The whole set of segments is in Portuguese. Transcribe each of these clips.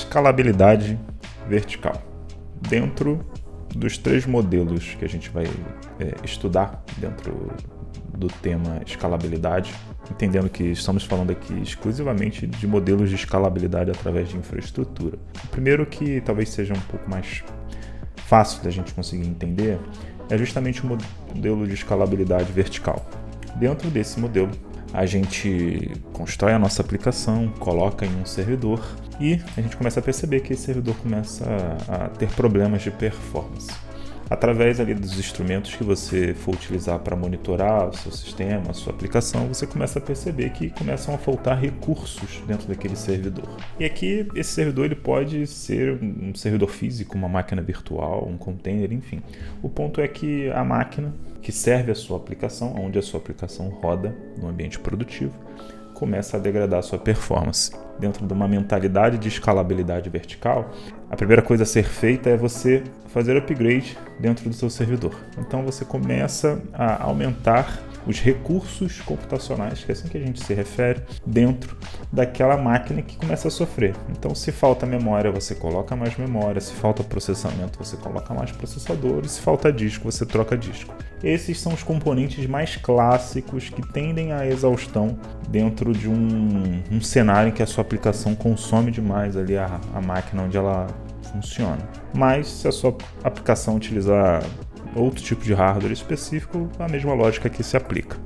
escalabilidade vertical. Dentro dos 3 modelos que a gente vai estudar dentro do tema escalabilidade, entendendo que estamos falando aqui exclusivamente de modelos de escalabilidade através de infraestrutura. O primeiro, que talvez seja um pouco mais fácil da gente conseguir entender, é justamente o modelo de escalabilidade vertical. Dentro desse modelo, a gente constrói a nossa aplicação, coloca em um servidor e a gente começa a perceber que esse servidor começa a ter problemas de performance. Através ali dos instrumentos que você for utilizar para monitorar o seu sistema, a sua aplicação, você começa a perceber que começam a faltar recursos dentro daquele servidor. E aqui, esse servidor ele pode ser um servidor físico, uma máquina virtual, um container, enfim. O ponto é que a máquina que serve a sua aplicação, onde a sua aplicação roda no ambiente produtivo, começa a degradar a sua performance. Dentro de uma mentalidade de escalabilidade vertical, a primeira coisa a ser feita é você fazer upgrade dentro do seu servidor. Então você começa a aumentar os recursos computacionais, que é assim que a gente se refere, dentro daquela máquina que começa a sofrer. Então, se falta memória, você coloca mais memória, se falta processamento, você coloca mais processador, e se falta disco, você troca disco. Esses são os componentes mais clássicos que tendem à exaustão dentro de um cenário em que a sua aplicação consome demais ali a máquina onde ela funciona. Mas, se a sua aplicação utilizar outro tipo de hardware específico, a mesma lógica aqui se aplica.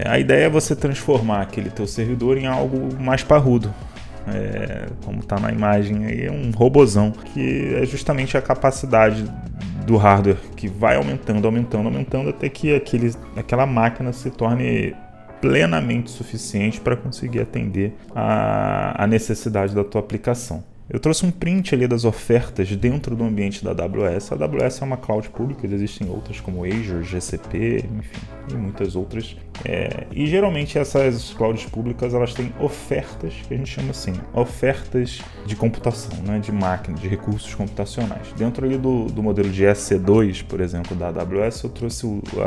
A ideia é você transformar aquele teu servidor em algo mais parrudo. Como está na imagem aí, é um robozão, que é justamente a capacidade do hardware que vai aumentando até que aquela máquina se torne plenamente suficiente para conseguir atender a necessidade da tua aplicação. Eu trouxe um print ali das ofertas dentro do ambiente da AWS. A AWS é uma cloud pública, existem outras como Azure, GCP, enfim, e muitas outras. E geralmente essas clouds públicas elas têm ofertas, que a gente chama assim, ofertas de computação, né, de máquina, de recursos computacionais. Dentro ali do modelo de EC2, por exemplo, da AWS, eu trouxe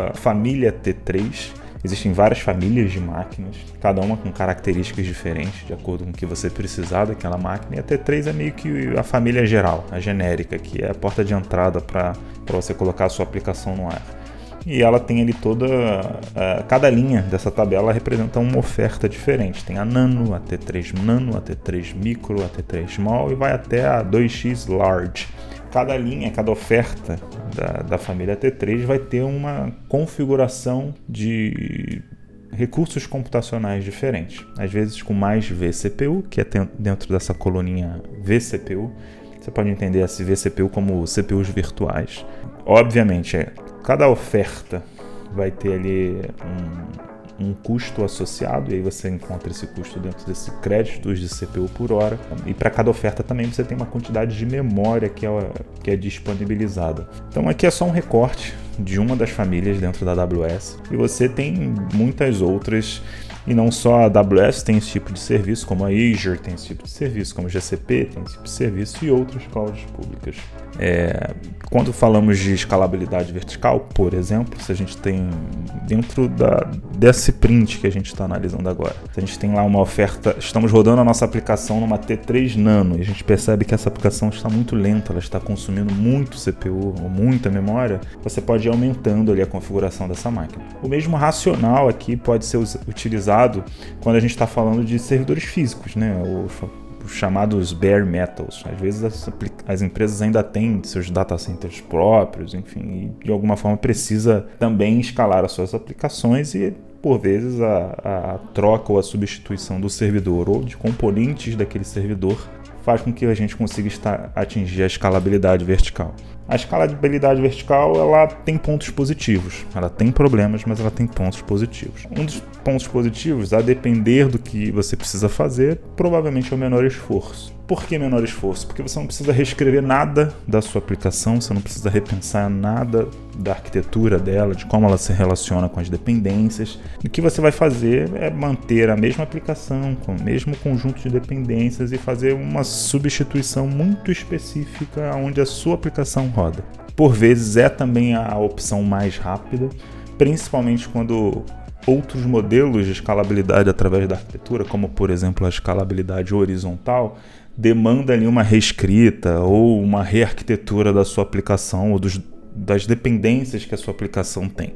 a família T3. Existem várias famílias de máquinas, cada uma com características diferentes, de acordo com o que você precisar daquela máquina. E a T3 é meio que a família geral, a genérica, que é a porta de entrada para você colocar a sua aplicação no ar. E ela tem ali cada linha dessa tabela representa uma oferta diferente. Tem a Nano, a T3 Nano, a T3 Micro, a T3 Small e vai até a 2X Large. Cada linha, cada oferta da família T3 vai ter uma configuração de recursos computacionais diferentes. Às vezes com mais vCPU, que é dentro dessa coluninha vCPU. Você pode entender esse vCPU como CPUs virtuais. Obviamente, cada oferta vai ter ali um custo associado, e aí você encontra esse custo dentro desses créditos de CPU por hora. E para cada oferta também você tem uma quantidade de memória que é disponibilizada. Então aqui é só um recorte de uma das famílias dentro da AWS, e você tem muitas outras. E não só a AWS tem esse tipo de serviço, como a Azure tem esse tipo de serviço, como a GCP tem esse tipo de serviço e outras clouds públicas. Quando falamos de escalabilidade vertical, por exemplo, se a gente tem dentro desse print que a gente está analisando agora, se a gente tem lá uma oferta, estamos rodando a nossa aplicação numa T3 Nano e a gente percebe que essa aplicação está muito lenta, ela está consumindo muito CPU ou muita memória, você pode ir aumentando ali a configuração dessa máquina. O mesmo racional aqui pode ser utilizado quando a gente está falando de servidores físicos, né? Os chamados bare metals. Às vezes as empresas ainda têm seus data centers próprios, enfim, e de alguma forma precisa também escalar as suas aplicações e por vezes a troca ou a substituição do servidor ou de componentes daquele servidor faz com que a gente consiga atingir a escalabilidade vertical. A escalabilidade vertical ela tem pontos positivos, ela tem problemas, mas ela tem pontos positivos. Um dos pontos positivos, a depender do que você precisa fazer, provavelmente é o menor esforço. Por que menor esforço? Porque você não precisa reescrever nada da sua aplicação, você não precisa repensar nada da arquitetura dela, de como ela se relaciona com as dependências. O que você vai fazer é manter a mesma aplicação, com o mesmo conjunto de dependências e fazer uma substituição muito específica onde a sua aplicação roda. Por vezes é também a opção mais rápida, principalmente quando outros modelos de escalabilidade através da arquitetura, como por exemplo a escalabilidade horizontal, demanda ali uma reescrita ou uma rearquitetura da sua aplicação ou das dependências que a sua aplicação tem.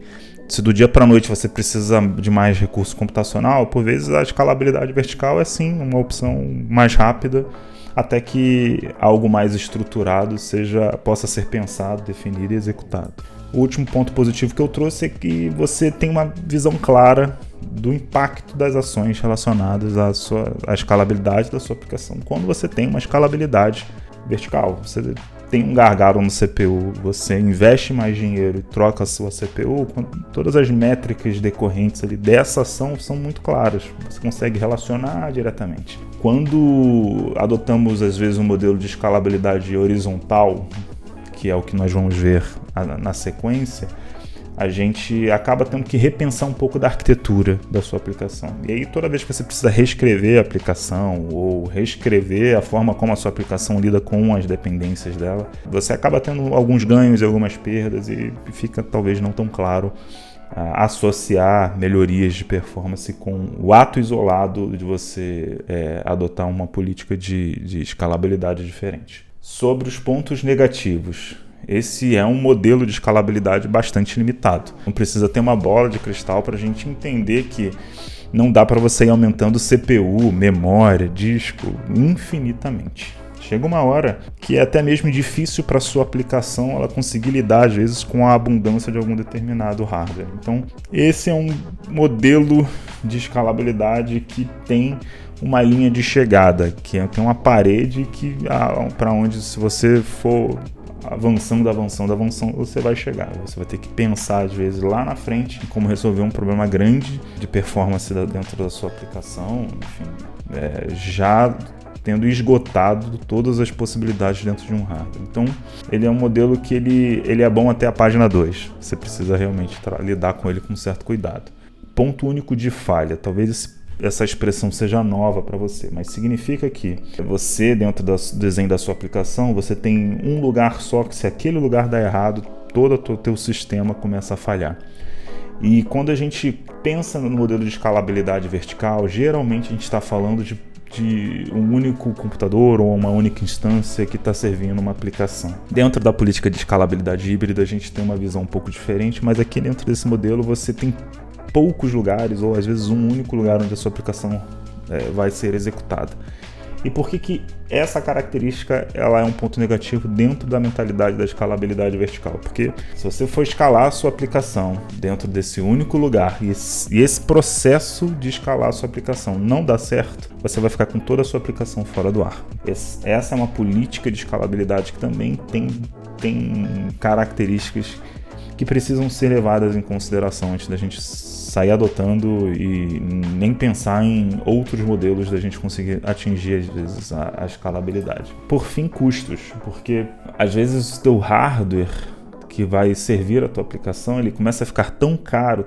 Se do dia para a noite você precisa de mais recurso computacional, por vezes a escalabilidade vertical é sim uma opção mais rápida, até que algo mais estruturado possa ser pensado, definido e executado. O último ponto positivo que eu trouxe é que você tem uma visão clara do impacto das ações relacionadas à escalabilidade da sua aplicação. Quando você tem uma escalabilidade vertical, você tem um gargalo no CPU, você investe mais dinheiro e troca a sua CPU, todas as métricas decorrentes ali dessa ação são muito claras, você consegue relacionar diretamente. Quando adotamos às vezes um modelo de escalabilidade horizontal, que é o que nós vamos ver na sequência, a gente acaba tendo que repensar um pouco da arquitetura da sua aplicação. E aí toda vez que você precisa reescrever a aplicação ou reescrever a forma como a sua aplicação lida com as dependências dela, você acaba tendo alguns ganhos e algumas perdas e fica talvez não tão claro associar melhorias de performance com o ato isolado de você adotar uma política de escalabilidade diferente. Sobre os pontos negativos, esse é um modelo de escalabilidade bastante limitado. Não precisa ter uma bola de cristal para a gente entender que não dá para você ir aumentando CPU, memória, disco infinitamente. Chega uma hora que é até mesmo difícil para a sua aplicação ela conseguir lidar, às vezes, com a abundância de algum determinado hardware. Então, esse é um modelo de escalabilidade que tem uma linha de chegada, que tem uma parede para onde, se você for avançando, você vai chegar. Você vai ter que pensar, às vezes, lá na frente, em como resolver um problema grande de performance dentro da sua aplicação, enfim, já tendo esgotado todas as possibilidades dentro de um hardware. Então, ele é um modelo que ele é bom até a página 2. Você precisa realmente lidar com ele com certo cuidado. Ponto único de falha. Talvez essa expressão seja nova para você, mas significa que você, dentro do desenho da sua aplicação, você tem um lugar só que, se aquele lugar dá errado, todo o teu sistema começa a falhar. E quando a gente pensa no modelo de escalabilidade vertical, geralmente a gente está falando de um único computador ou uma única instância que está servindo uma aplicação. Dentro da política de escalabilidade híbrida, a gente tem uma visão um pouco diferente, mas aqui dentro desse modelo você tem poucos lugares, ou às vezes um único lugar onde a sua aplicação vai ser executada. E por que essa característica ela é um ponto negativo dentro da mentalidade da escalabilidade vertical? Porque se você for escalar a sua aplicação dentro desse único lugar e esse processo de escalar a sua aplicação não dá certo, você vai ficar com toda a sua aplicação fora do ar. Essa é uma política de escalabilidade que também tem características que precisam ser levadas em consideração antes da gente sair adotando e nem pensar em outros modelos da gente conseguir atingir, às vezes, a escalabilidade. Por fim, custos, porque às vezes o teu hardware que vai servir a tua aplicação, ele começa a ficar tão caro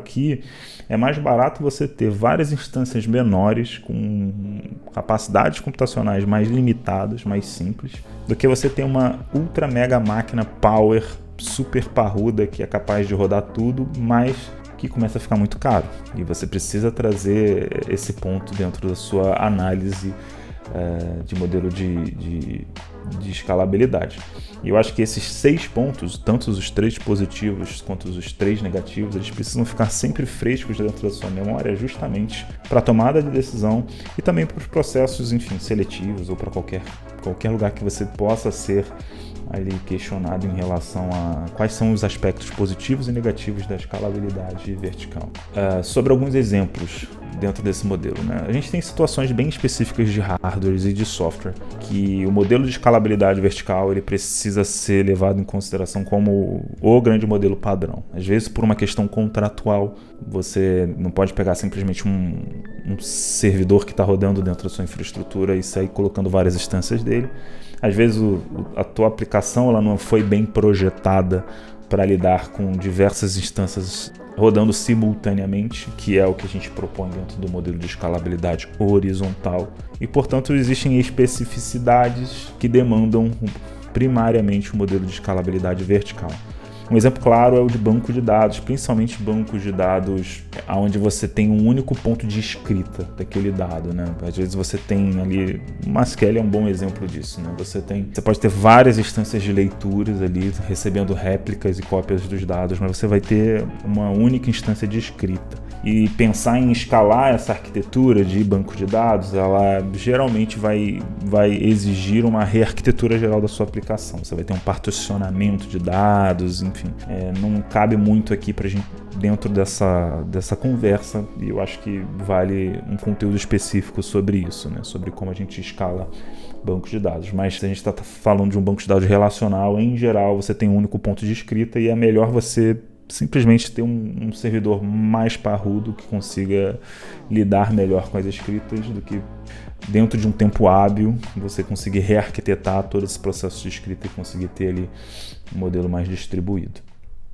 que é mais barato você ter várias instâncias menores com capacidades computacionais mais limitadas, mais simples, do que você ter uma ultra mega máquina power super parruda que é capaz de rodar tudo, mas que começa a ficar muito caro. E você precisa trazer esse ponto dentro da sua análise de modelo de escalabilidade. E eu acho que esses 6 pontos, tanto os 3 positivos quanto os 3 negativos, eles precisam ficar sempre frescos dentro da sua memória, justamente para a tomada de decisão e também para os processos, enfim, seletivos, ou para qualquer lugar que você possa ser ali questionado em relação a quais são os aspectos positivos e negativos da escalabilidade vertical. Sobre alguns exemplos dentro desse modelo, né? A gente tem situações bem específicas de hardware e de software que o modelo de escalabilidade vertical ele precisa ser levado em consideração como o grande modelo padrão. Às vezes, por uma questão contratual, você não pode pegar simplesmente um servidor que está rodando dentro da sua infraestrutura e sair colocando várias instâncias dele. Às vezes a tua aplicação ela não foi bem projetada para lidar com diversas instâncias rodando simultaneamente, que é o que a gente propõe dentro do modelo de escalabilidade horizontal. E, portanto, existem especificidades que demandam primariamente o modelo de escalabilidade vertical. Um exemplo claro é o de banco de dados, principalmente bancos de dados onde você tem um único ponto de escrita daquele dado, né? Às vezes você tem ali, o MySQL é um bom exemplo disso, né? Você pode ter várias instâncias de leituras ali, recebendo réplicas e cópias dos dados, mas você vai ter uma única instância de escrita. E pensar em escalar essa arquitetura de banco de dados, ela geralmente vai exigir uma rearquitetura geral da sua aplicação. Você vai ter um particionamento de dados, enfim. Não cabe muito aqui pra gente dentro dessa conversa, e eu acho que vale um conteúdo específico sobre isso, né? Sobre como a gente escala banco de dados. Mas se a gente está falando de um banco de dados relacional, em geral você tem um único ponto de escrita e é melhor você simplesmente ter um servidor mais parrudo que consiga lidar melhor com as escritas do que dentro de um tempo hábil você conseguir rearquitetar todo esse processo de escrita e conseguir ter ali um modelo mais distribuído.